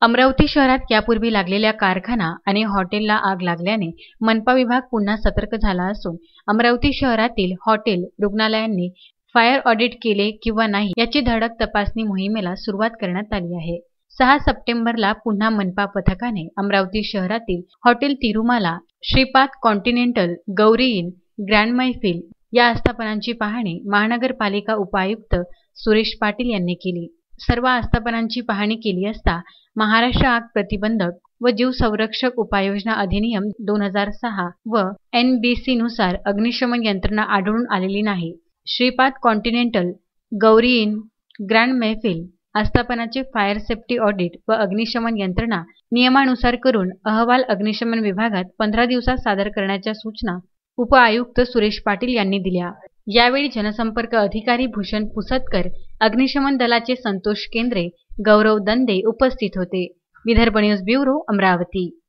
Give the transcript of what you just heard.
अमरावती शहरात यापूर्वी लागलेल्या कारखाना आणि हॉटेलला आग लागल्याने मनपा विभाग पुन्हा सतर्क झाला असून अमरावती शहरातील हॉटेल, रुग्णालयांनी फायर ऑडिट केले किंवा नाही याची धडक तपासणी मोहिमेला सुरुवात करण्यात आली आहे। 6 सप्टेंबरला पुन्हा मनपा पथकाने अमरावती शहरातील hotel Tirumala, Shripad continental, Gauri inn, grand Mehfil या आस्थापनांची पाहणी महानगरपालिका उपायुक्त सुरेश पाटील यांनी केली। सर्व आस्थापनांची पाहणी केली असता महाराष्ट्र आग प्रतिबंधक व जीव संरक्षक उपाययोजना अधिनियम 2006 व NBC नुसार अग्निशमन यंत्रणा आढळून आलेली नाही। Shripad continental, Gauri inn, grand Mehfil आस्थापनाचे फायर सेफ्टी ऑडिट व अग्निशमन यंत्रणा नियमानुसार करून अहवाल अग्निशमन विभागात 15 दिवसात सादर करण्याच्या सूचना उपआयुक्त सुरेश पाटील यांनी दिल्या। यावेळी जनसंपर्क अधिकारी भूषण पुसतकर, अग्निशमन दलाचे संतोष केंद्रे, गौरव दंदे उपस्थित होते। Vidarbha news bureau, Amravati.